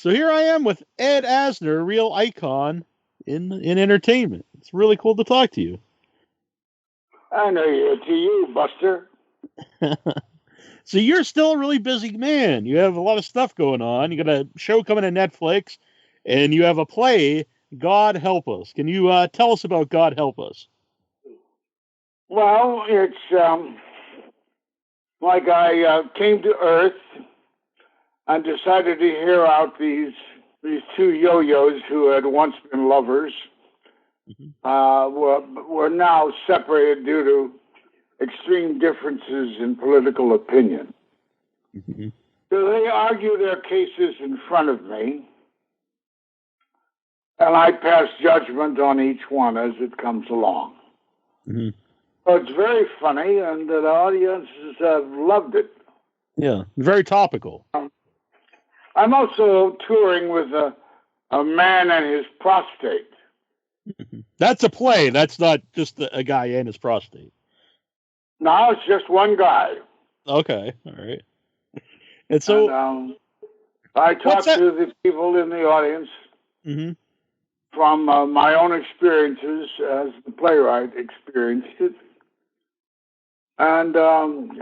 So here I am with Ed Asner, a real icon in entertainment. It's really cool to talk to you. I know you. To you, Buster. So you're still a really busy man. You have a lot of stuff going on. You got a show coming to Netflix, and you have a play, God Help Us. Can you tell us about God Help Us? Well, it's like I came to Earth and decided to hear out these two yo-yos who had once been lovers. Were now separated due to extreme differences in political opinion. Mm-hmm. So they argue their cases in front of me, and I pass judgment on each one as it comes along. Mm-hmm. So it's very funny, and the audiences have loved it. Yeah, very topical. I'm also touring with a man and his prostate. That's a play. That's not just a guy and his prostate. No, it's just one guy. Okay, all right. And so I talk to the people in the audience from my own experiences as the playwright experienced it. And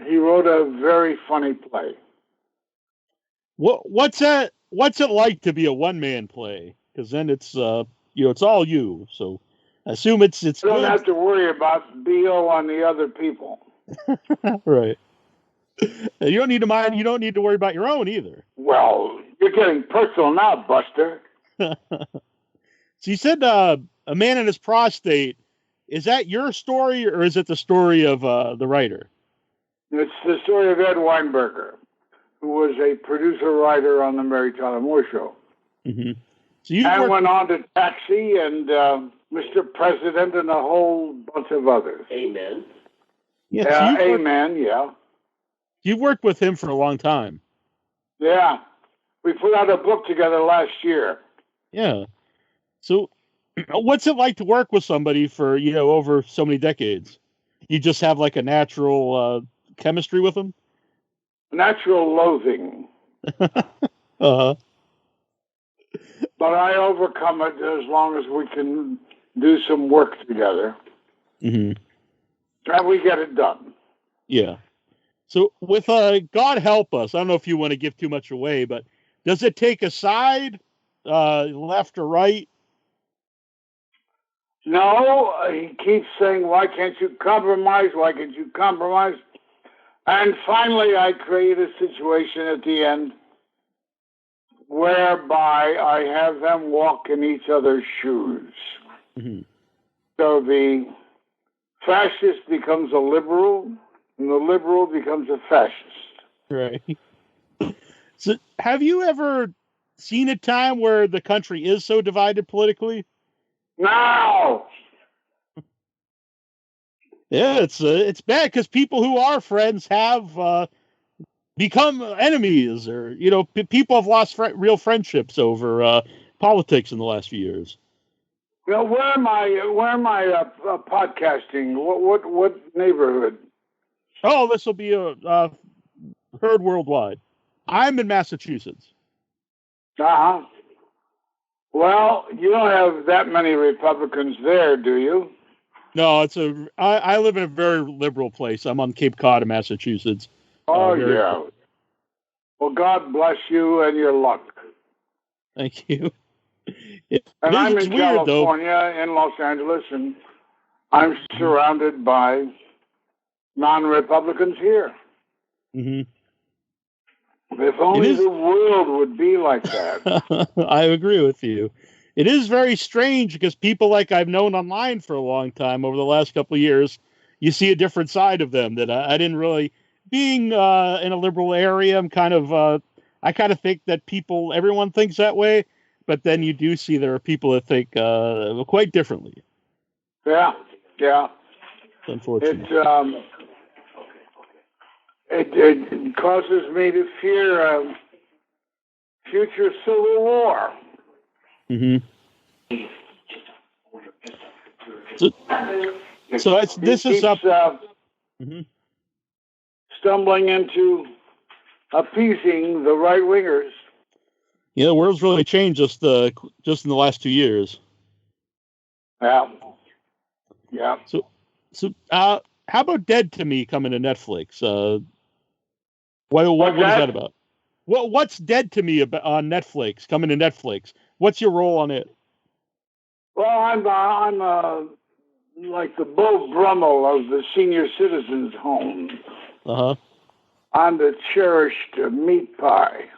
he wrote a very funny play. What's it like to be a one-man play? Because then it's it's all you. So I assume it's you don't good. Have to worry about BO on the other people. Right. You don't need to mind. You don't need to worry about your own either. Well, you're getting personal now, Buster. So you said a man and his prostate. Is that your story, or is it the story of the writer? It's the story of Ed Weinberger, who was a producer-writer on the Mary Tyler Moore Show. Mm-hmm. So went on to Taxi and Mr. President and a whole bunch of others. Amen. Yeah, Amen, yeah. You've worked with him for a long time. Yeah. We put out a book together last year. Yeah. So what's it like to work with somebody for, over so many decades? You just have like a natural chemistry with them? Natural loathing. Uh-huh. But I overcome it as long as we can do some work together. Mm-hmm. And we get it done. Yeah. So with God Help Us, I don't know if you want to give too much away, but does it take a side, left or right? No, he keeps saying, why can't you compromise? Why can't you compromise? And finally, I create a situation at the end whereby I have them walk in each other's shoes. Mm-hmm. So the fascist becomes a liberal, and the liberal becomes a fascist. Right. So have you ever seen a time where the country is so divided politically? No! Yeah, it's bad because people who are friends have become enemies, or people have lost real friendships over politics in the last few years. Well, where am I podcasting? What neighborhood? Oh, this will be heard worldwide. I'm in Massachusetts. Uh-huh. Well, you don't have that many Republicans there, do you? No, I live in a very liberal place. I'm on Cape Cod, Massachusetts. Oh, yeah. Well, God bless you and your luck. Thank you. And I'm in California, in Los Angeles, and I'm surrounded by non-Republicans here. Mm-hmm. If only the world would be like that. I agree with you. It is very strange because people like I've known online for a long time over the last couple of years, you see a different side of them that I didn't really. Being in a liberal area, I kind of think that everyone thinks that way, but then you do see there are people that think quite differently. Yeah. Unfortunately. It causes me to fear a future civil war. Mm-hmm. So this is up. Mm-hmm. Stumbling into appeasing the right-wingers. Yeah, the world's really changed just in the last 2 years. Yeah. Yeah. So how about Dead to Me coming to Netflix? What is that about? What's Dead to Me about on Netflix coming to Netflix? What's your role on it? Well, I'm like the Beau Brummel of the senior citizens' home. Uh-huh. I'm the cherished meat pie.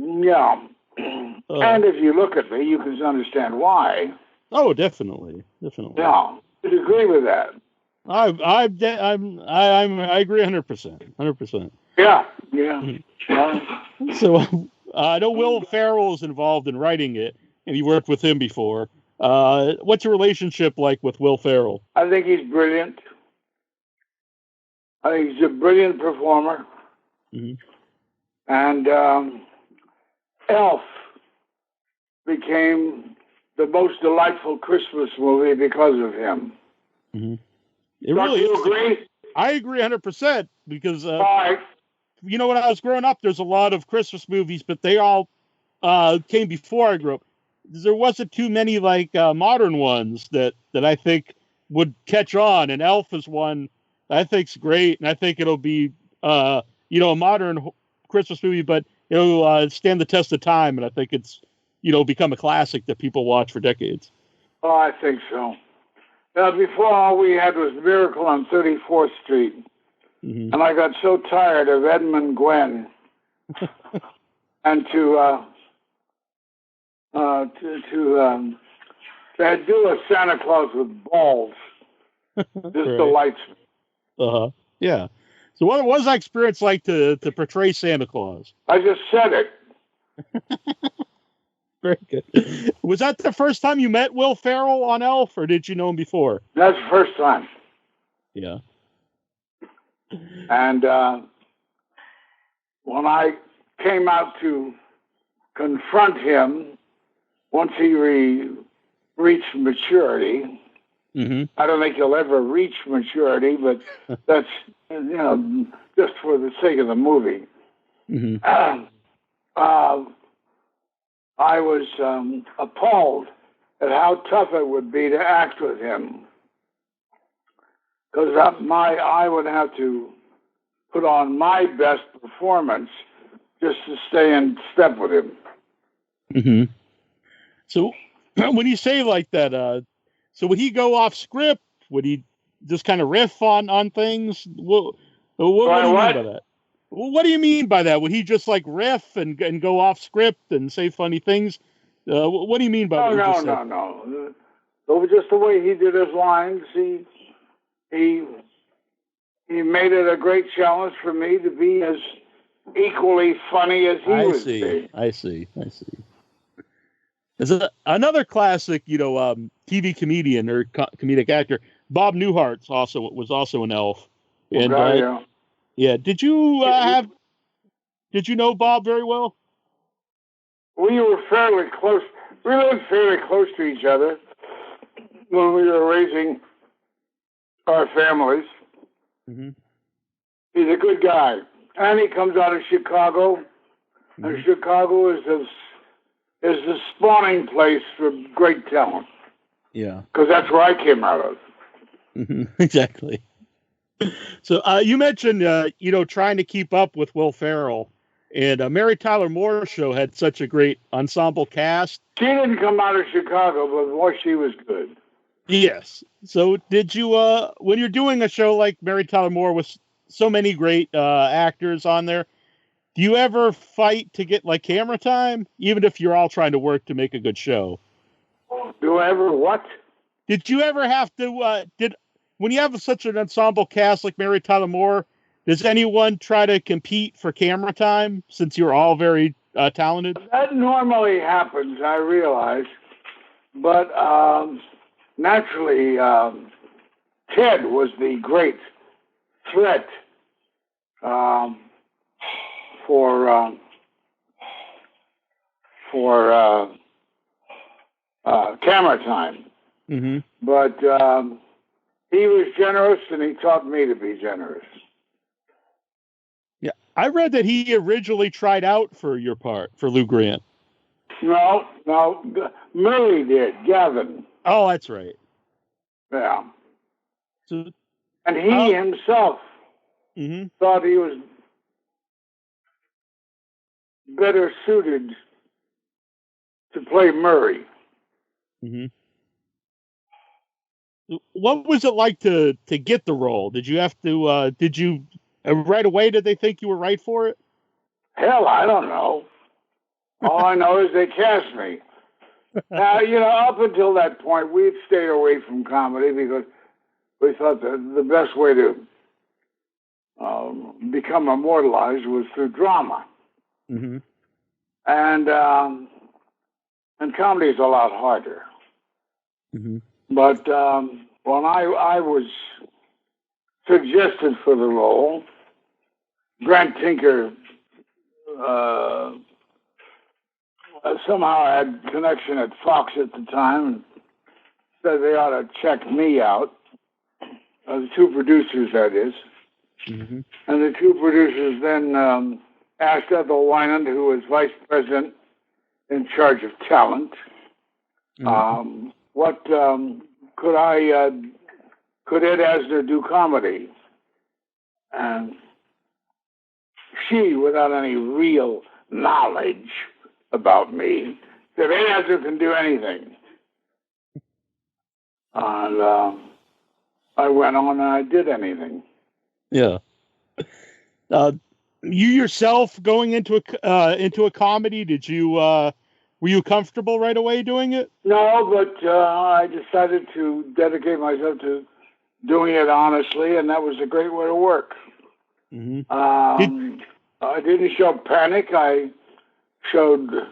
Yeah. And if you look at me, you can understand why. Oh, definitely. Yeah. You'd agree with that. I agree 100%. 100%. Yeah. So I know Will Ferrell is involved in writing it, and you worked with him before. What's your relationship like with Will Ferrell? I think he's brilliant. I think he's a brilliant performer. Mm-hmm. And Elf became the most delightful Christmas movie because of him. Mm-hmm. Don't you agree? I agree 100% because right. When I was growing up, there's a lot of Christmas movies, but they all came before I grew up. There wasn't too many modern ones that I think would catch on, and Elf is one I think's great, and I think it'll be a modern Christmas movie, but it'll stand the test of time, and I think it's become a classic that people watch for decades. Oh, I think so. Before, all we had was Miracle on 34th Street. Mm-hmm. And I got so tired of Edmund Gwenn. And to do a Santa Claus with balls just delights me. Uh-huh. Yeah. So what was that experience like to portray Santa Claus? I just said it. Very good. Was that the first time you met Will Ferrell on Elf, or did you know him before? That's the first time. Yeah. And when I came out to confront him, once he reached maturity, mm-hmm. I don't think he'll ever reach maturity, but that's, just for the sake of the movie. Mm-hmm. I was appalled at how tough it would be to act with him. Because I would have to put on my best performance just to stay in step with him. Mm-hmm. So when you say like that, so would he go off script? Would he just kind of riff on things? What do you mean by that? What do you mean by that? Would he just riff and go off script and say funny things? What do you mean by that? No. It was just the way he did his lines. He made it a great challenge for me to be as equally funny as he was. I see. There's another classic, TV comedian or comedic actor, Bob Newhart, was also an Elf. And yeah. Did you know Bob very well? We were fairly close. We lived fairly close to each other when we were raising our families. Mm-hmm. He's a good guy, and he comes out of Chicago, mm-hmm. and Chicago is the spawning place for great talent. Yeah, because that's where I came out of. Mm-hmm. Exactly. So you mentioned trying to keep up with Will Ferrell, and Mary Tyler Moore's show had such a great ensemble cast. She didn't come out of Chicago, but boy, she was good. Yes. So did you, when you're doing a show like Mary Tyler Moore with so many great actors on there, do you ever fight to get camera time, even if you're all trying to work to make a good show? Do I ever what? Did you ever have to, when you have such an ensemble cast like Mary Tyler Moore, does anyone try to compete for camera time since you're all very talented? That normally happens, I realize. But naturally, Ted was the great threat for camera time. Mm-hmm. But he was generous, and he taught me to be generous. Yeah, I read that he originally tried out for your part, for Lou Grant. No, Murray did, Gavin. Oh, that's right. Yeah. So, and he himself thought he was better suited to play Murray. Mm-hmm. What was it like to get the role? Did you have to? Did you right away? Did they think you were right for it? Hell, I don't know. All I know is they cast me. Now, up until that point, we'd stayed away from comedy because we thought that the best way to become immortalized was through drama. Mm-hmm. And comedy is a lot harder. Mm-hmm. But when I was suggested for the role, Grant Tinker somehow had connection at Fox at the time and said they ought to check me out. The two producers, that is. Mm-hmm. And the two producers then asked Ethel Wynand, who was vice president in charge of talent, what could Ed Asner do comedy? And she, without any real knowledge about me, said Ed Asner can do anything. And I went on and I did anything. Yeah. You yourself going into a comedy, did you were you comfortable right away doing it? No, but I decided to dedicate myself to doing it honestly, and that was a great way to work. Mm-hmm. I didn't show panic. I showed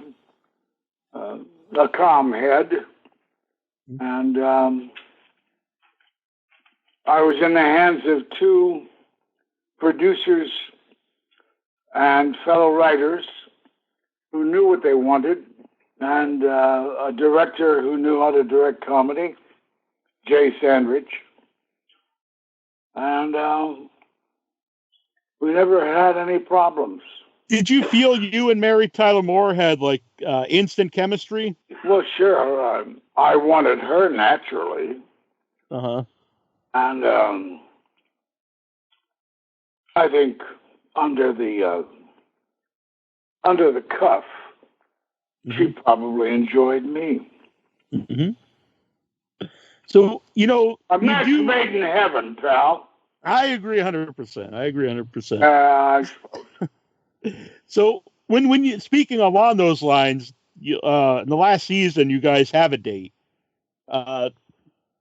a calm head, and I was in the hands of two producers and fellow writers who knew what they wanted, and a director who knew how to direct comedy, Jay Sandridge. And we never had any problems. Did you feel you and Mary Tyler Moore had like instant chemistry? Well, sure. I wanted her naturally. Uh-huh. And I think under the cuff, she probably enjoyed me. Mm-hmm. So, a match made in heaven, pal. I agree 100%. I agree 100%. I suppose. So, when you speaking along those lines, you in the last season, you guys have a date.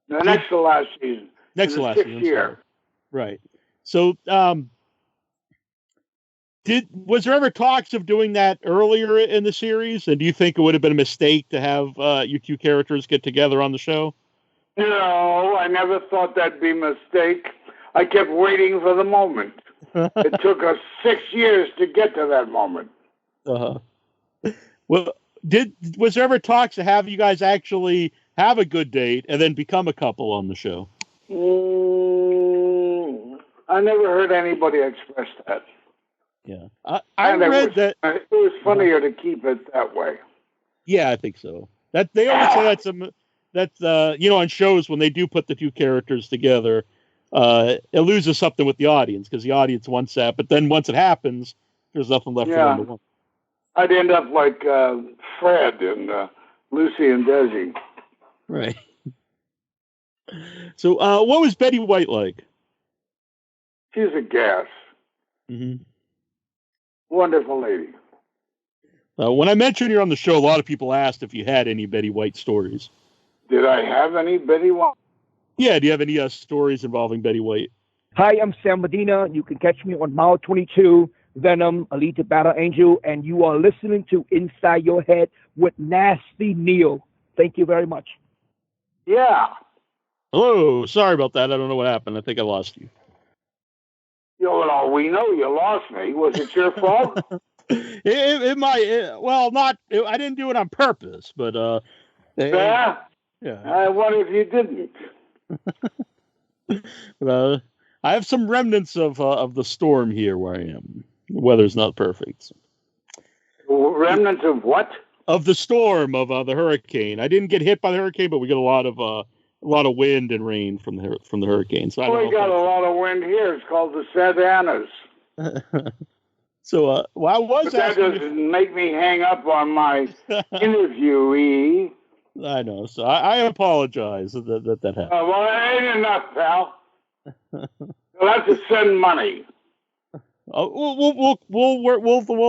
Next to last season. Next to last season. Year. Right. So, was there ever talks of doing that earlier in the series? And do you think it would have been a mistake to have your two characters get together on the show? No, I never thought that'd be a mistake. I kept waiting for the moment. It took us 6 years to get to that moment. Uh-huh. Well, was there ever talks to have you guys actually have a good date and then become a couple on the show? I never heard anybody express that. Yeah, I read that it was funnier to keep it that way. Yeah, I think so. That they always say that's on shows when they do put the two characters together, it loses something with the audience because the audience wants that, but then once it happens, there's nothing left for them to want. I'd end up like Fred and Lucy and Desi. Right. So, what was Betty White like? She's a gas. Mm-hmm. Wonderful lady. When I mentioned you're on the show, a lot of people asked if you had any Betty White stories. Did I have any Betty White? Yeah, do you have any stories involving Betty White? Hi, I'm Sam Medina. You can catch me on Mile 22, Venom, Elite Battle Angel, and you are listening to Inside Your Head with Nasty Neal. Thank you very much. Yeah. Hello. Sorry about that. I don't know what happened. I think I lost you. Well, we know you lost me. Was it your fault? It might. Well, not. I didn't do it on purpose, but yeah. What if you didn't? I have some remnants of the storm here where I am. The weather's not perfect. Remnants of what? Of the storm, of the hurricane. I didn't get hit by the hurricane, but we get a lot of wind and rain from the hurricane. So we got a lot of wind here. It's called the Savannas. So, I was. But that doesn't make me hang up on my interviewee. I know. So I apologize that happened. Well, it ain't enough, pal. You'll have to send money. We'll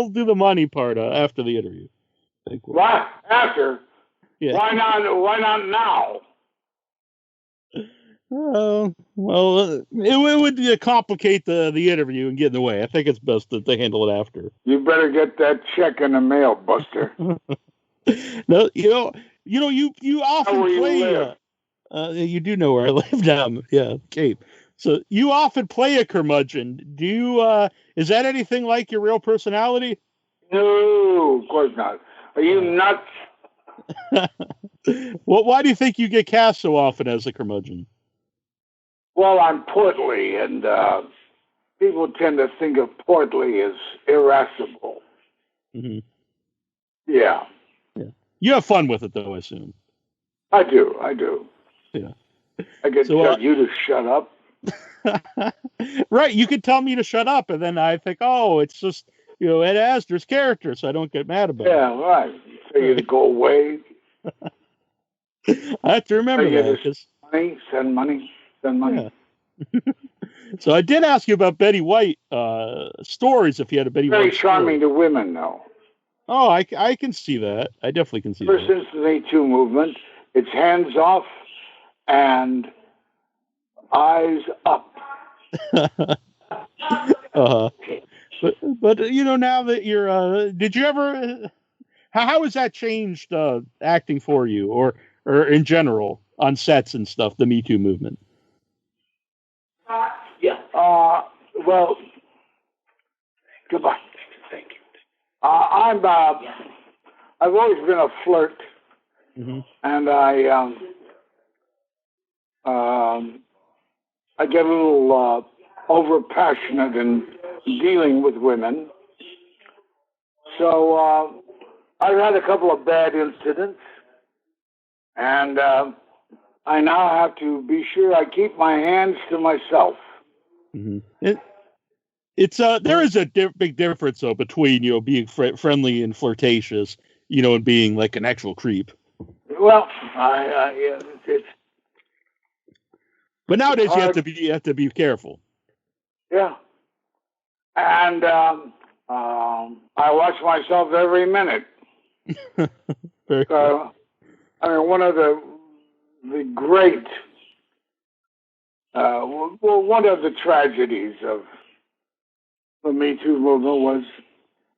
do the money part after the interview. What? After? Yeah. Why not now? Well, it would complicate the interview and get in the way. I think it's best that they handle it after. You better get that check in the mail, Buster. No, you often play. You do know where I live now. Yeah, Cape. So you often play a curmudgeon. Do you? Is that anything like your real personality? No, of course not. Are you nuts? Well, why do you think you get cast so often as a curmudgeon? Well, I'm portly, and people tend to think of portly as irascible. Mm-hmm. Yeah. You have fun with it, though, I assume. I do. Yeah. I can tell you to shut up. Right. You could tell me to shut up, and then I think, oh, it's just, Ed Asner's character, so I don't get mad about it. Yeah, right. Tell you to go away. I have to remember that. Send money. Yeah. So I did ask you about Betty White stories, if you had a Betty White Very charming story. to women, though. Oh, I can see that. I definitely can see that. Ever since the Me Too movement, it's hands off and eyes up. But now that you're, did you ever? How has that changed acting for you, or in general on sets and stuff? The Me Too movement. Yeah. Well, goodbye. Thank you. I've always been a flirt, mm-hmm. and I get a little over passionate in dealing with women. So I've had a couple of bad incidents, and I now have to be sure I keep my hands to myself. Mm-hmm. It's there is a big difference though between being friendly and flirtatious, and being like an actual creep. Well, it's. But nowadays you have to be careful. Yeah, and I watch myself every minute. Cool. One of the great, one of the tragedies of the Me Too movement was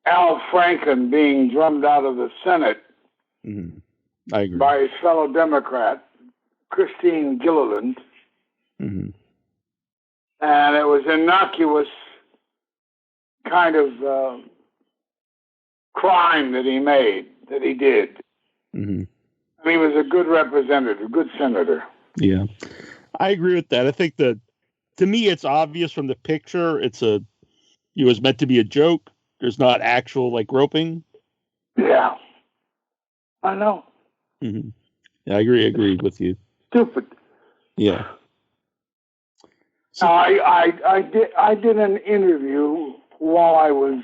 Al Franken being drummed out of the Senate I agree. by his fellow Democrat, Christine Gilliland. Mm-hmm. And it was innocuous kind of crime that he did. Mm-hmm. And he was a good representative, a good senator. Yeah, I agree with that. I think that, to me, it's obvious from the picture. It was meant to be a joke. There's not actual groping. Yeah, I know. Mm-hmm. Yeah, I agree with you. Stupid. Yeah. So, I did an interview while I was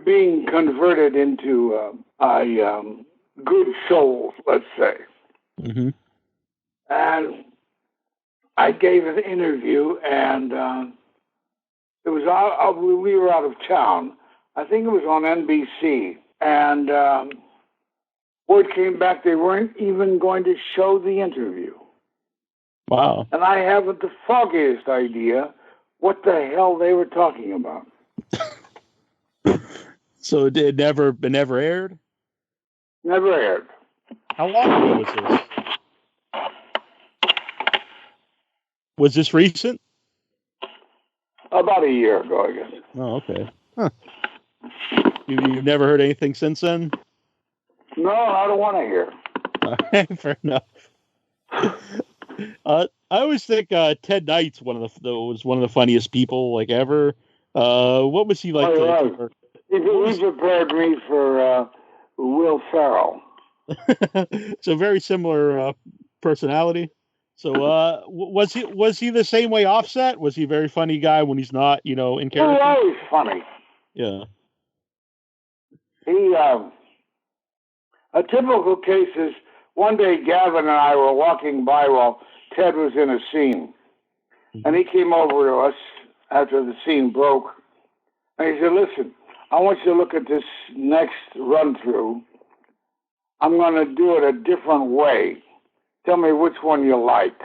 being converted into a good soul, let's say. Mm-hmm. And I gave an interview, and it was we were out of town. I think it was on NBC, and word came back they weren't even going to show the interview. Wow. And I haven't the foggiest idea what the hell they were talking about. So it never aired? Never aired. How long ago was this? Was this recent? About a year ago, I guess. Oh, okay. Huh. You've never heard anything since then? No, I don't want to hear. Fair enough. I always think Ted Knight's was one of the funniest people like ever. What was he like? He prepared me for Will Ferrell. So very similar personality. So was he the same way offset? Was he a very funny guy when he's not, in character? He was always funny. Yeah. He a typical case is one day Gavin and I were walking by while Ted was in a scene. And he came over to us after the scene broke. And he said, listen, I want you to look at this next run through. I'm going to do it a different way. Tell me which one you like.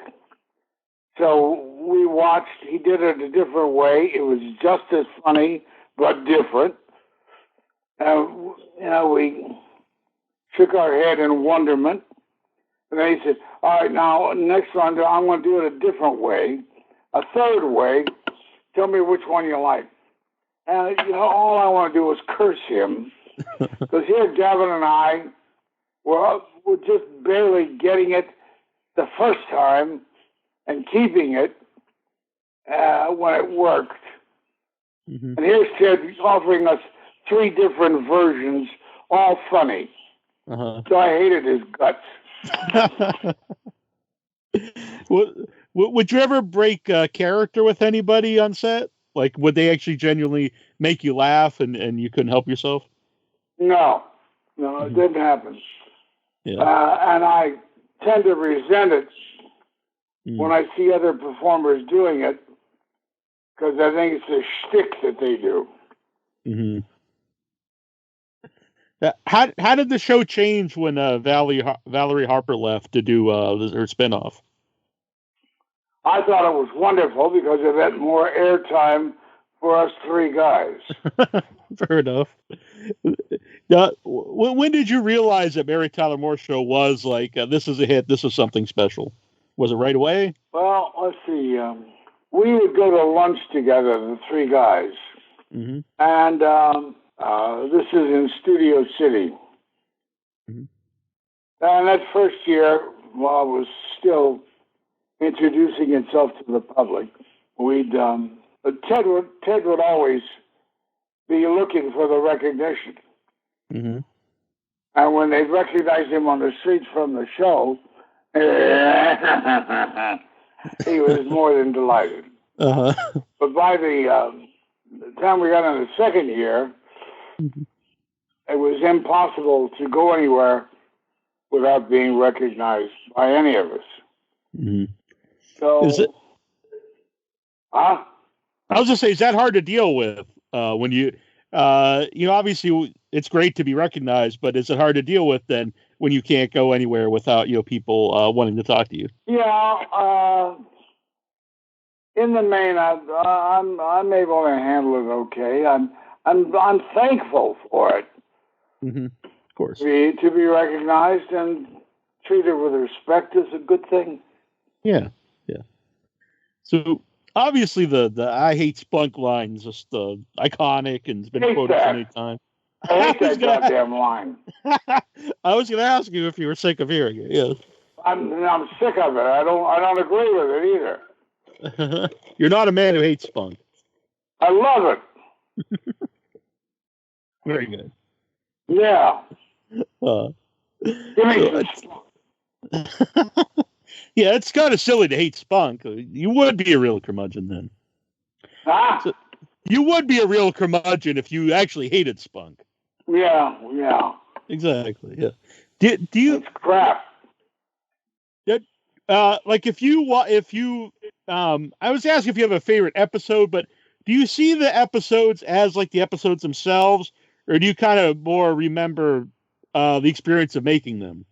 So we watched. He did it a different way. It was just as funny, but different. We shook our head in wonderment. And then he said, all right, now, next one, I'm going to do it a different way. A third way. Tell me which one you like. And, all I want to do is curse him. Because here, Gavin and I were just barely getting it the first time and keeping it when it worked. Mm-hmm. And here's Ted offering us 3 different versions, all funny. Uh-huh. So I hated his guts. Would you ever break character with anybody on set? Like, would they actually genuinely make you laugh and you couldn't help yourself? No, it didn't happen. Yeah. And I tend to resent it when I see other performers doing it because I think it's a shtick that they do. Mm-hmm. How did the show change when Valerie Harper left to do her spinoff? I thought it was wonderful because it meant more airtime for us 3 guys. Fair enough. When did you realize that Mary Tyler Moore Show was like, this is a hit, this is something special? Was it right away? Well, let's see. We would go to lunch together, the 3 guys. Mm-hmm. And this is in Studio City. Mm-hmm. And that first year, while it was still introducing itself to the public, Ted would always be looking for the recognition. Mm-hmm. And when they recognized him on the streets from the show, he was more than delighted. Uh-huh. But by the time we got in the second year, mm-hmm. It was impossible to go anywhere without being recognized by any of us. Mm-hmm. So, is it? I was just saying, is that hard to deal with when you obviously it's great to be recognized, but is it hard to deal with then when you can't go anywhere without people wanting to talk to you? Yeah, in the main, I'm able to handle it okay. I'm thankful for it. Mm-hmm. Of course, to be recognized and treated with respect is a good thing. Yeah. So obviously the "I hate spunk" line is just iconic and it's been quoted so many times. I hate that goddamn line. I was going to ask you if you were sick of hearing it. Yes, I'm sick of it. I don't agree with it either. You're not a man who hates spunk. I love it. Very good. Yeah. Give me some. Yeah, it's kind of silly to hate spunk. You would be a real curmudgeon then. So, you would be a real curmudgeon if you actually hated spunk. Yeah. Exactly. Yeah. Do you? It's crap. Like if you I was asking if you have a favorite episode, but do you see the episodes as like the episodes themselves, or do you kind of more remember the experience of making them?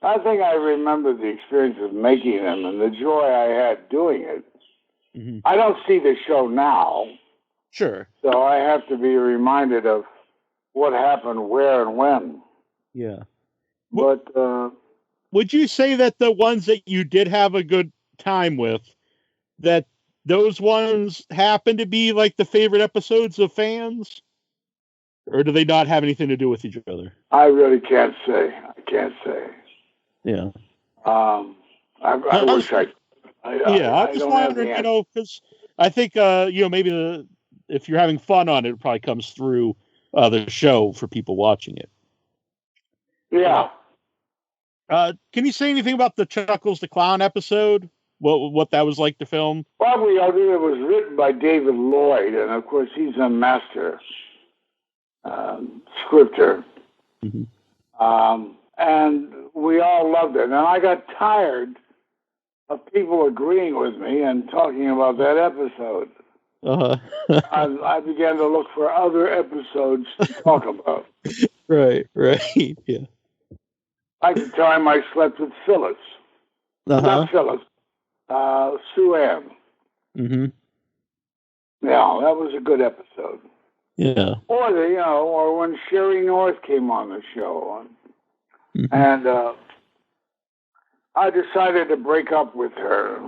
I think I remember the experience of making them and the joy I had doing it. Mm-hmm. I don't see the show now. Sure. So I have to be reminded of what happened, where, and when. Yeah. But would you say that the ones that you did have a good time with, that those ones happen to be like the favorite episodes of fans? Or do they not have anything to do with each other? I really can't say. I can't say. Yeah. I wish I I'm just wondering, because I think, maybe if you're having fun on it, it probably comes through the show for people watching it. Yeah. Can you say anything about the Chuckles the Clown episode? What that was like to film? Probably, it was written by David Lloyd, and of course he's a master scripter. Mm-hmm. And we all loved it. And I got tired of people agreeing with me and talking about that episode. I began to look for other episodes to talk about. Right, yeah. Like the time I slept with Phyllis. Not Phyllis, Sue Ann. Mm-hmm. Yeah, that was a good episode. Yeah. Or when Sherry North came on the show. Mm-hmm. And I decided to break up with her.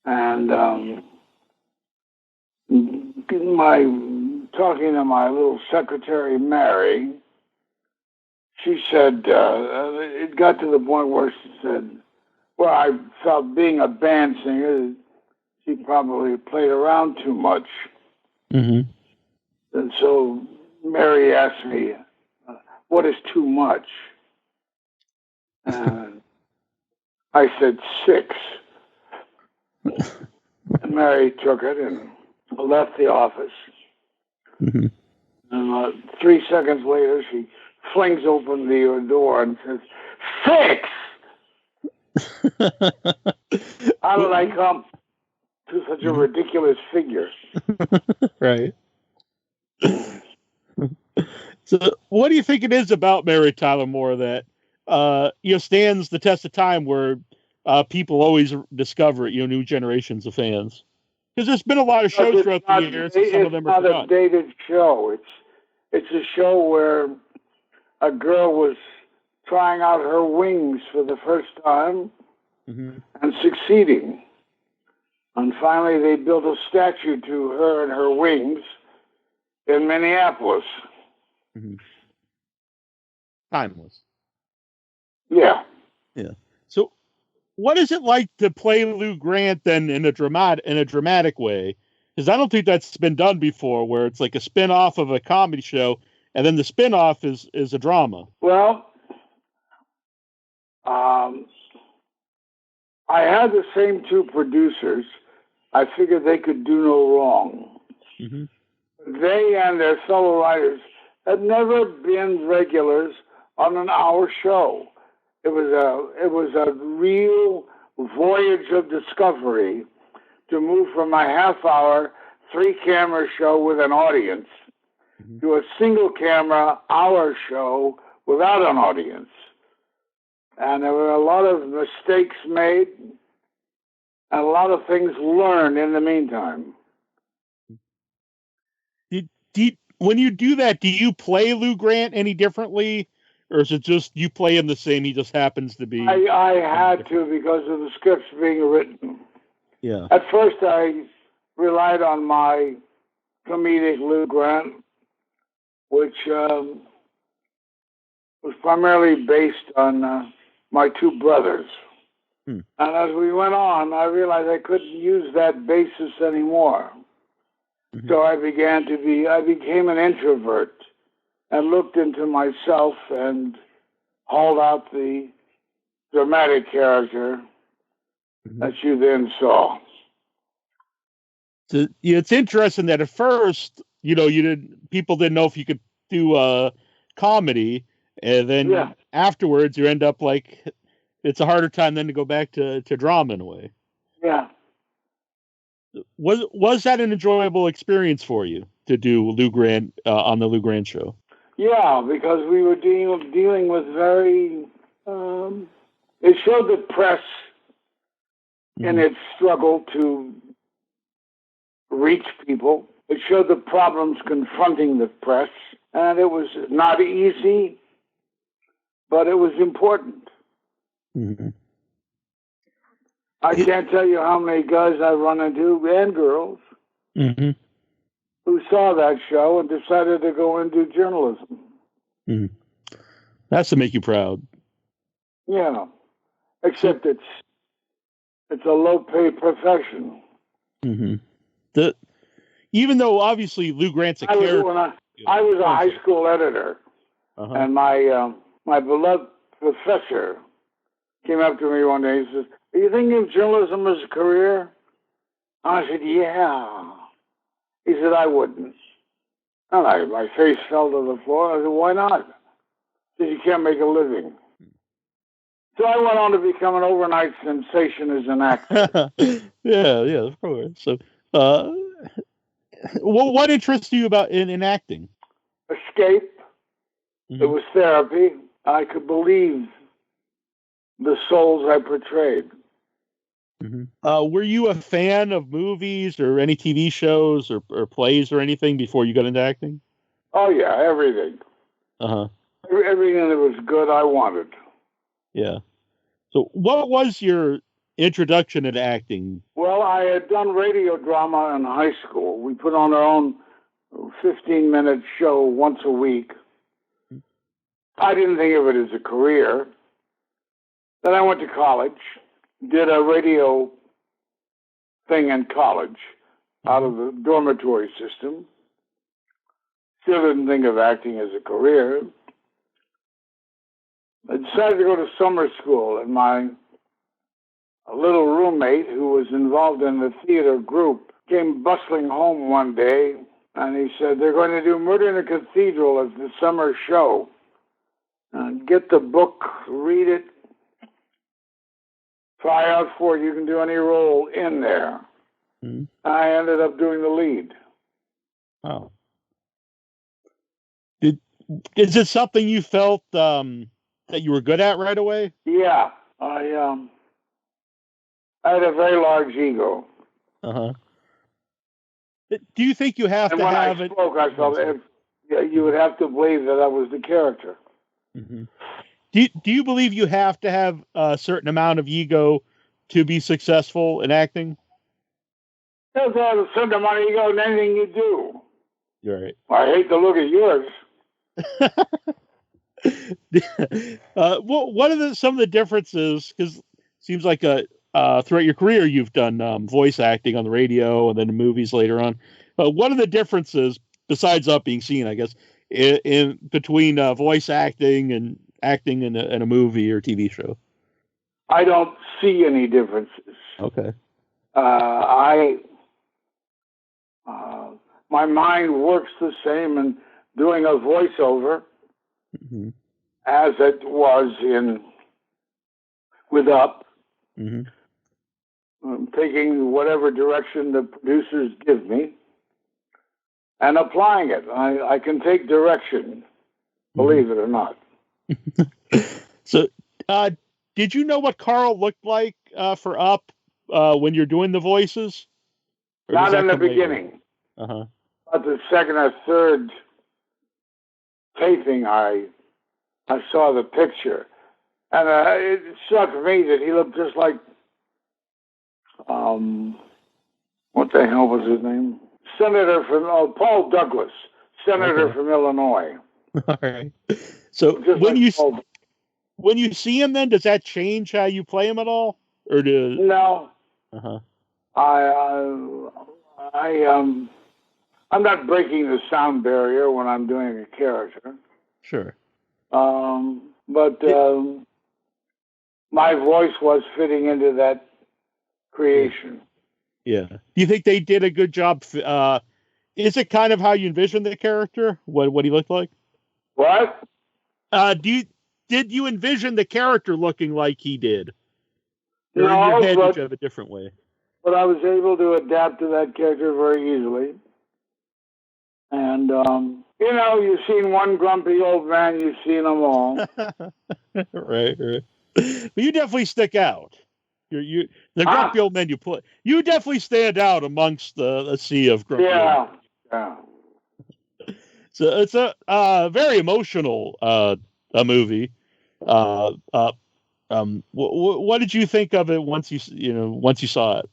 And talking to my little secretary, Mary, she said, it got to the point where she said, well, I felt being a band singer, she probably played around too much. Mm-hmm. And so Mary asked me, what is too much? And I said 6. And Mary took it and left the office. Mm-hmm. And 3 seconds later, she flings open the door and says, 6! How did I come to such a ridiculous figure? Right. So what do you think it is about Mary Tyler Moore that stands the test of time, where people always discover it, new generations of fans? Because there's been a lot of shows throughout the years, and some of them are forgotten. It's not a dated show. It's a show where a girl was trying out her wings for the first time and succeeding. And finally, they built a statue to her and her wings in Minneapolis. Mm-hmm. Timeless. Yeah. Yeah. So, what is it like to play Lou Grant then in a dramatic way? Because I don't think that's been done before, where it's like a spin-off of a comedy show, and then the spin-off is a drama. Well, I had the same 2 producers. I figured they could do no wrong. Mm-hmm. They and their fellow writers had never been regulars on an hour show. It was a real voyage of discovery to move from a half-hour, 3-camera show with an audience to a single-camera hour show without an audience. And there were a lot of mistakes made and a lot of things learned in the meantime. When you do that, do you play Lou Grant any differently? Or is it just you play him the same, he just happens to be... I had to, because of the scripts being written. Yeah. At first, I relied on my comedic Lou Grant, which was primarily based on my 2 brothers. And as we went on, I realized I couldn't use that basis anymore. Mm-hmm. So I became an introvert and looked into myself and hauled out the dramatic character that you then saw. So, it's interesting that at first, people didn't know if you could do comedy, and then afterwards you end up like it's a harder time then to go back to drama in a way. Yeah. Was that an enjoyable experience for you to do Lou Grant on the Lou Grant show? Yeah, because we were dealing with very. It showed the press in its struggle to reach people. It showed the problems confronting the press, and it was not easy, but it was important. Mm-hmm. I can't tell you how many guys I run into, and girls, who saw that show and decided to go and do journalism. That's to make you proud. Yeah. except it's a low-paid profession. Mm-hmm. Even though obviously Lou Grant's a character. I was a high school editor, and my beloved professor came up to me one day and says, "Are you thinking of journalism as a career?" I said, "Yeah." He said, "I wouldn't." And my face fell to the floor. I said, "Why not?" He said, "You can't make a living." So I went on to become an overnight sensation as an actor. yeah, of course. So, what interests you about in acting? Escape. Mm-hmm. It was therapy. I could believe the souls I portrayed. Mm-hmm. Were you a fan of movies or any TV shows or plays or anything before you got into acting? Oh yeah, everything. Everything that was good, I wanted. Yeah. So, what was your introduction into acting? Well, I had done radio drama in high school. We put on our own 15-minute show once a week. I didn't think of it as a career. Then I went to college, did a radio thing in college out of the dormitory system. Still didn't think of acting as a career. I decided to go to summer school, and my little roommate, who was involved in the theater group, came bustling home one day, and he said, "They're going to do Murder in a Cathedral as the summer show. Get the book, read it, try out for it. You can do any role in there." Mm-hmm. I ended up doing the lead. Oh. Is it something you felt that you were good at right away? Yeah. I had a very large ego. Do you think you have to have it? And when I spoke, I felt you would have to believe that I was the character. Mm-hmm. Do you believe you have to have a certain amount of ego to be successful in acting? You have to have a certain amount of ego in anything you do. You're right. I hate to look at yours. What are some of the differences? Because it seems like throughout your career you've done voice acting on the radio and then in movies later on. What are the differences besides being seen? I guess in between voice acting and acting in a movie or TV show. I don't see any differences. Okay. My mind works the same in doing a voiceover as it was with Up. Taking whatever direction the producers give me and applying it. I can take direction, believe it or not. So, did you know what Carl looked like for Up when you're doing the voices? Not in the beginning. But the second or third taping, I saw the picture, and it struck me that he looked just like what the hell was his name? Senator from Paul Douglas, Senator from Illinois. All right. So when you see him, then does that change how you play him at all, or do no? I'm not breaking the sound barrier when I'm doing a character. Sure. But my voice was fitting into that creation. Yeah. Do you think they did a good job? Is it kind of how you envisioned the character? What he looked like? What? Did you envision the character looking like he did? Or no, in your head, did you have a different way? But I was able to adapt to that character very easily. And, you've seen one grumpy old man, you've seen them all. Right. But you definitely stick out. The grumpy old men you play. You definitely stand out amongst the sea of grumpy old men. Yeah. So it's a very emotional a movie. What did you think of it once you saw it?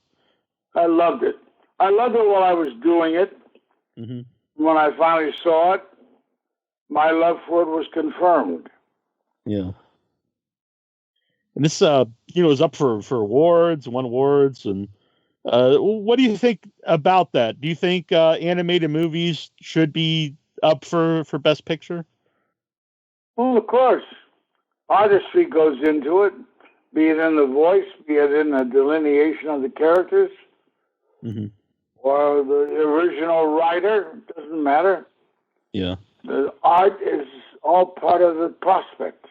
I loved it. I loved it while I was doing it. When I finally saw it, my love for it was confirmed. Yeah. And this, is up for awards, won awards, and what do you think about that? Do you think animated movies should be up for Best Picture? Well, of course. Artistry goes into it, be it in the voice, be it in the delineation of the characters, or the original writer. It doesn't matter. Yeah. The art is all part of the prospect.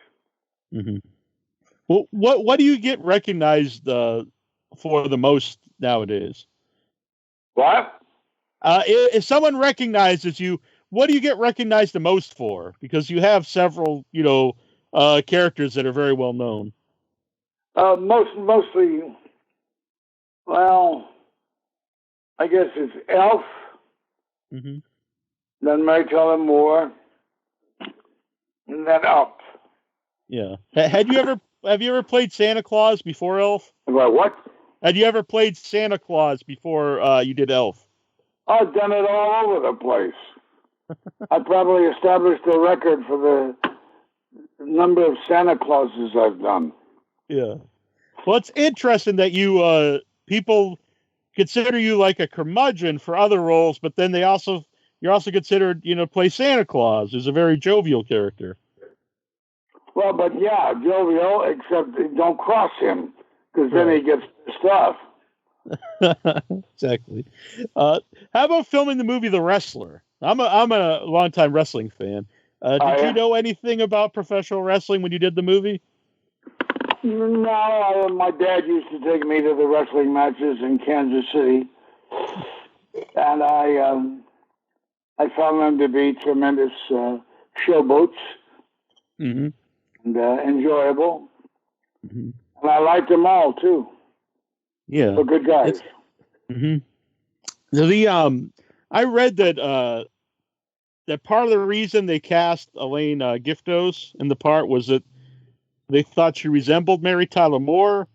Well, what do you get recognized for the most nowadays? What? If someone recognizes you, what do you get recognized the most for? Because you have several, characters that are very well known. Mostly, well, I guess it's Elf, then Mary Tyler Moore, and then Up. Yeah. Have you ever played Santa Claus before Elf? What? Had you ever played Santa Claus before you did Elf? I've done it all over the place. I probably established a record for the number of Santa Clauses I've done. Yeah. Well, it's interesting that you people consider you like a curmudgeon for other roles, but then you're also considered, play Santa Claus, who's a very jovial character. Well, but yeah, jovial, except don't cross him, because then he gets pissed off. Exactly. How about filming the movie The Wrestler? I'm a longtime wrestling fan. Did you know anything about professional wrestling when you did the movie? No, my dad used to take me to the wrestling matches in Kansas City, and I found them to be tremendous showboats and enjoyable, and I liked them all too. Yeah, they're good guys. I read that that part of the reason they cast Elaine Giftos in the part was that they thought she resembled Mary Tyler Moore,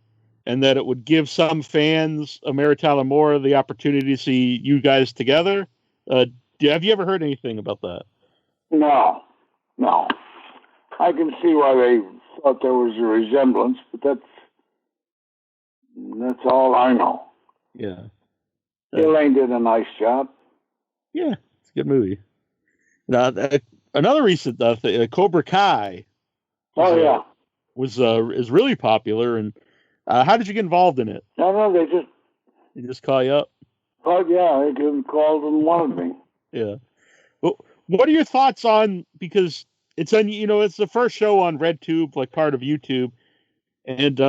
and that it would give some fans of Mary Tyler Moore the opportunity to see you guys together. Have you ever heard anything about that? No. I can see why they thought there was a resemblance, but that's all I know. Yeah. Elaine did a nice job. Yeah, it's a good movie. Another recent thing, Cobra Kai. Is really popular. And how did you get involved in it? No, they just call you up. Oh yeah, they called and wanted me. Yeah. Well, what are your thoughts on, because it's on, it's the first show on RedTube, like part of YouTube, and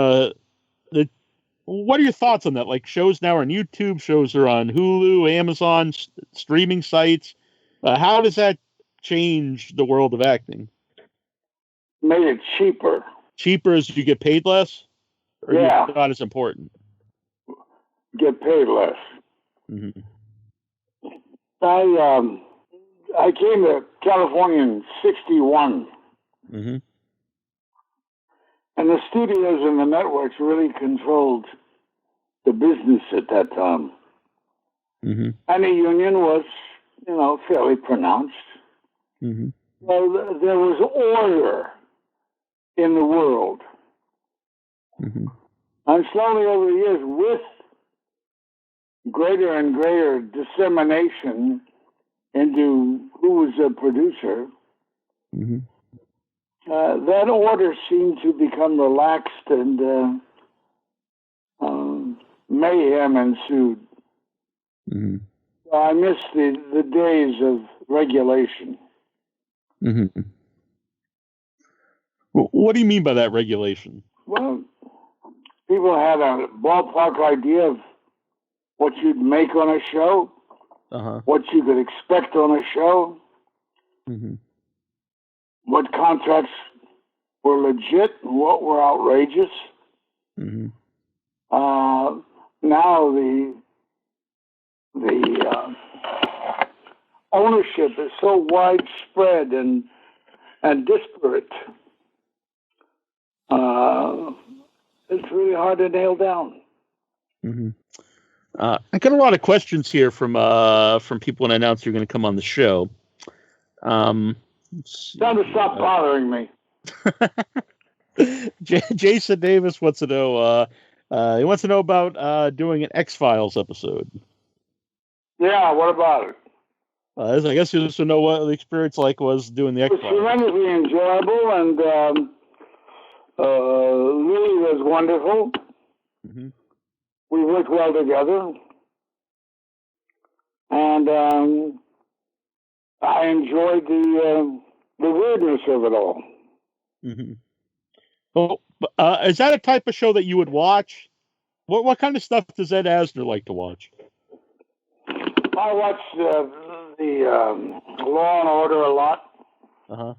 what are your thoughts on that? Like, shows now are on YouTube, shows are on Hulu, Amazon, streaming sites. How does that change the world of acting? Made it cheaper. Cheaper as you get paid less? Or yeah. Not as important? Get paid less. I came to California in '61. And the studios and the networks really controlled the business at that time. And the union was, fairly pronounced. Well, there was order in the world. And slowly over the years, with greater and greater dissemination into who was a producer, that order seemed to become relaxed, and mayhem ensued. I miss the days of regulation. What do you mean by that, regulation? Well, people had a ballpark idea of what you'd make on a show, what you could expect on a show, what contracts were legit and what were outrageous. Now the ownership is so widespread and disparate. It's really hard to nail down. I got a lot of questions here from people when I announced you're going to come on the show. Time to stop bothering me. Jason Davis wants to know. He wants to know about doing an X-Files episode. Yeah, what about it? I guess he wants to know what the experience was doing the X-Files. It was tremendously enjoyable, and Lily was wonderful. Mm-hmm. We worked well together, and I enjoyed the weirdness of it all. Mm-hmm. Well, is that a type of show that you would watch? What kind of stuff does Ed Asner like to watch? I watch the Law and Order a lot. Uh-huh.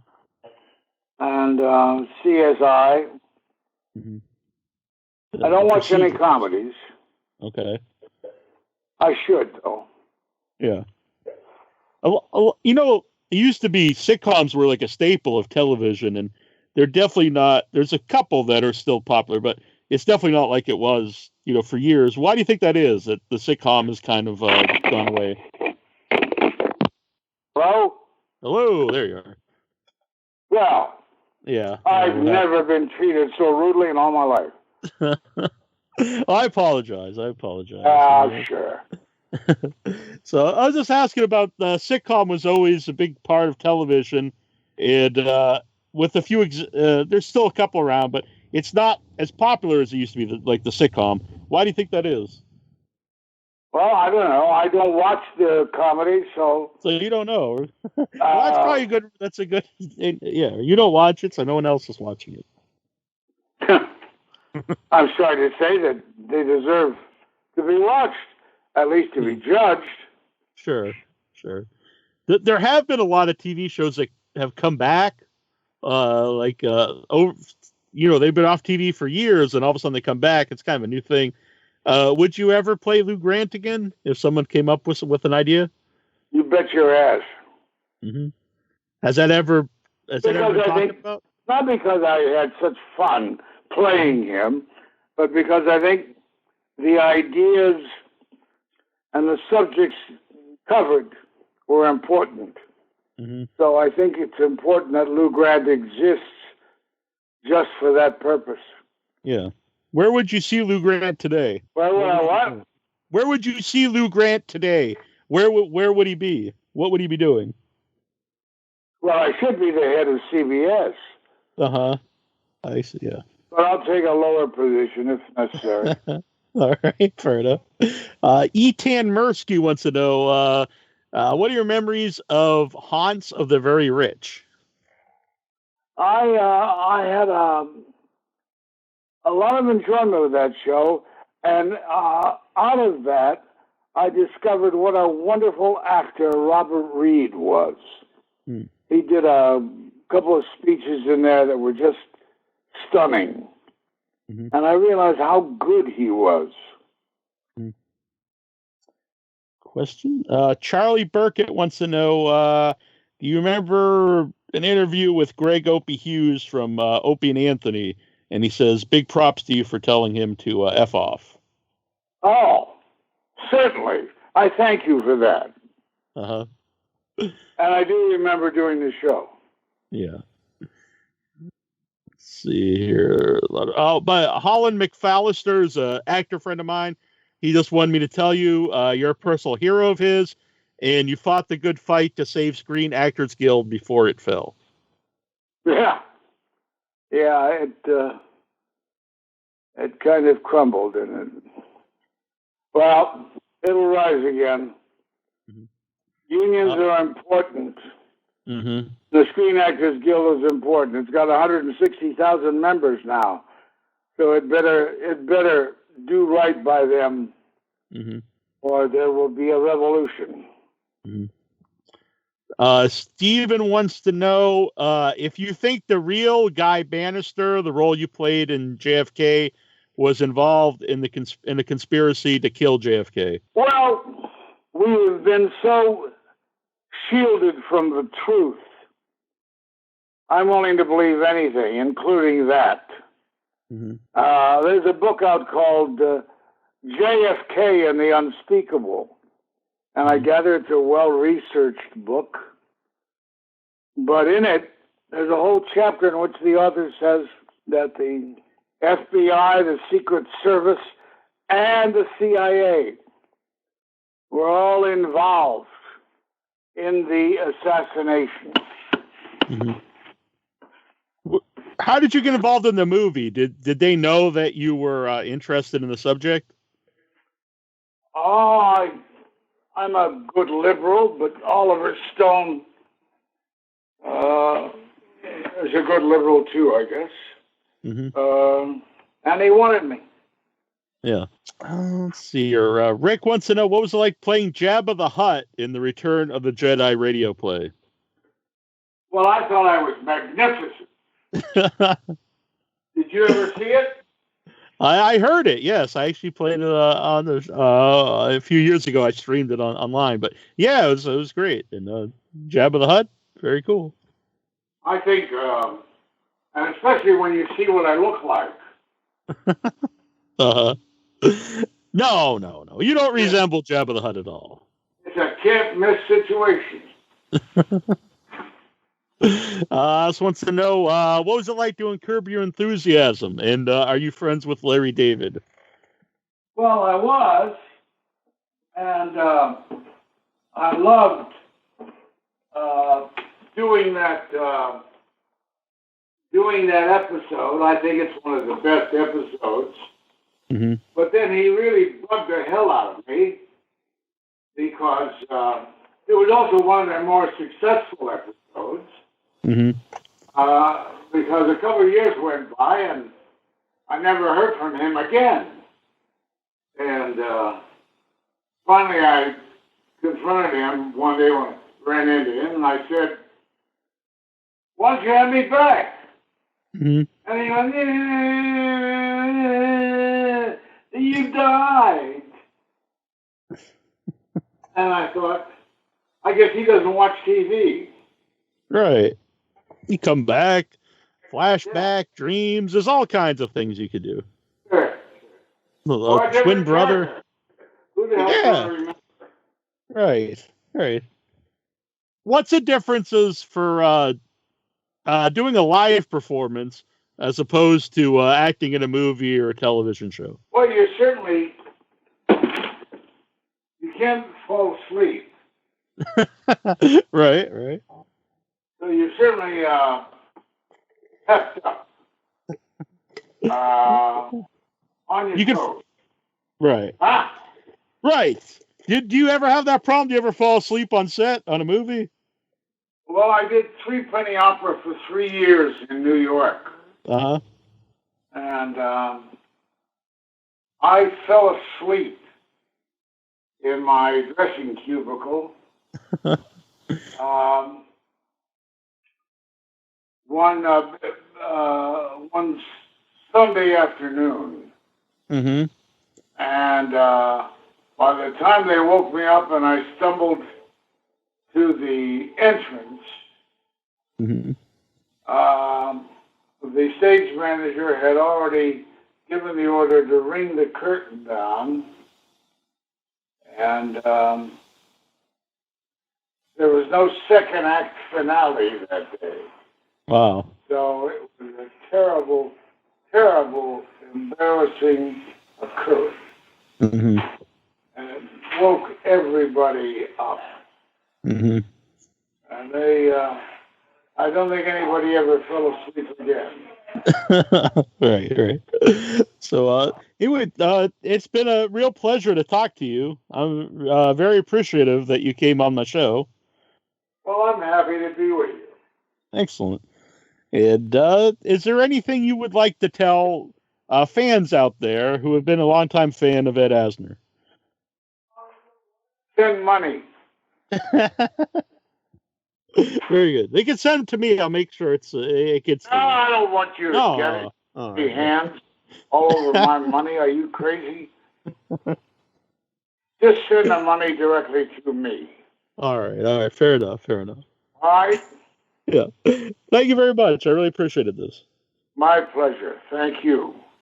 And CSI. Mm-hmm. I don't watch any comedies. Okay. I should, though. Yeah. You know, it used to be sitcoms were like a staple of television, and they're definitely not. There's a couple that are still popular, but it's definitely not like it was, for years. Why do you think that is? That the sitcom has kind of gone away? Hello? Hello, there you are. Well, yeah. I've never been treated so rudely in all my life. I apologize. Sure. So I was just asking about the sitcom was always a big part of television, and with a few, there's still a couple around, but it's not as popular as it used to be, like the sitcom. Why do you think that is? Well, I don't know. I don't watch the comedy, so you don't know. Well, that's probably good. That's a good. Yeah, you don't watch it, so no one else is watching it. I'm sorry to say that they deserve to be watched, at least to be judged. Sure. There have been a lot of TV shows that have come back, they've been off TV for years, and all of a sudden they come back. It's kind of a new thing. Would you ever play Lou Grant again if someone came up with an idea? You bet your ass. Mm-hmm. Has that ever been talked about? Not because I had such fun playing him, but because I think the ideas and the subjects covered were important. Mm-hmm. So I think it's important that Lou Grant exists just for that purpose. Yeah. Where would you see Lou Grant today? Where would you see Lou Grant today? Where would he be? What would he be doing? Well, I should be the head of CBS. Uh-huh. I see, yeah. But I'll take a lower position if necessary. All right, fair enough. Etan Mursky wants to know, what are your memories of Haunts of the Very Rich? I had a lot of enjoyment with that show, and out of that, I discovered what a wonderful actor Robert Reed was. Hmm. He did a couple of speeches in there that were just stunning. Mm-hmm. And I realized how good he was. Question. Charlie Burkett wants to know, do you remember an interview with Greg Opie Hughes from Opie and Anthony? And he says, big props to you for telling him to F off. Oh, certainly. I thank you for that. Uh-huh. And I do remember doing the show. Yeah. Let's see here. But Holland McFallister is an actor friend of mine. He just wanted me to tell you you're a personal hero of his, and you fought the good fight to save Screen Actors Guild before it fell. Yeah. Yeah, it kind of crumbled, and well, it'll rise again. Mm-hmm. Unions are important. Mm-hmm. The Screen Actors Guild is important. It's got 160,000 members now, so it better do right by them, mm-hmm. or there will be a revolution. Mm-hmm. Steven wants to know if you think the real Guy Bannister, the role you played in JFK, was involved in the conspiracy to kill JFK. Well, we have been so shielded from the truth. I'm willing to believe anything, including that. Mm-hmm. There's a book out called JFK and the Unspeakable. And I gather it's a well-researched book. But in it, there's a whole chapter in which the author says that the FBI, the Secret Service, and the CIA were all involved in the assassination. Mm-hmm. How did you get involved in the movie? Did they know that you were interested in the subject? Oh, I'm a good liberal, but Oliver Stone is a good liberal too, I guess. Mm-hmm. And he wanted me. Yeah. Let's see here. Rick wants to know, what was it like playing Jabba the Hutt in the Return of the Jedi radio play? Well, I thought I was magnificent. Did you ever see it? I heard it. Yes, I actually played it on the a few years ago. I streamed it online, but yeah, it was great. And Jabba the Hutt, very cool. I think, and especially when you see what I look like. No. You don't resemble Jabba the Hutt at all. It's a can't miss situation. Just wants to know, what was it like doing Curb Your Enthusiasm? And are you friends with Larry David? Well, I was, and I loved doing that episode. I think it's one of the best episodes. Mm-hmm. But then he really bugged the hell out of me because it was also one of their more successful episodes. Mm-hmm. Because a couple of years went by and I never heard from him again. And finally I confronted him one day when I ran into him and I said, "Why don't you have me back?" Mm-hmm. And he went, "You died." And I thought, I guess he doesn't watch TV. Right. You come back, flashback, dreams. There's all kinds of things you could do. Sure. Twin brother. Who the hell can I remember? Right. What's the differences for doing a live performance as opposed to acting in a movie or a television show? Well, you can't fall asleep. Right. So you certainly pepped up on your toes. Right. Huh? Right. Do you ever have that problem? Do you ever fall asleep on set on a movie? Well, I did Three Penny Opera for 3 years in New York. Uh-huh. And I fell asleep in my dressing cubicle. One Sunday afternoon. Mm-hmm. And by the time they woke me up and I stumbled to the entrance, Mm-hmm. The stage manager had already given the order to ring the curtain down, and there was no second act finale that day. Wow. So it was a terrible, embarrassing occurrence. Mm-hmm. And it woke everybody up. Mm-hmm. And I don't think anybody ever fell asleep again. Right. So, it's been a real pleasure to talk to you. I'm very appreciative that you came on my show. Well, I'm happy to be with you. Excellent. And is there anything you would like to tell fans out there who have been a longtime fan of Ed Asner? Send money. Very good. They can send it to me. I'll make sure it gets. No, I don't want you to get it. Your hands all over my money. Are you crazy? Just send the money directly to me. All right. Fair enough. All right. Yeah. Thank you very much. I really appreciated this. My pleasure. Thank you.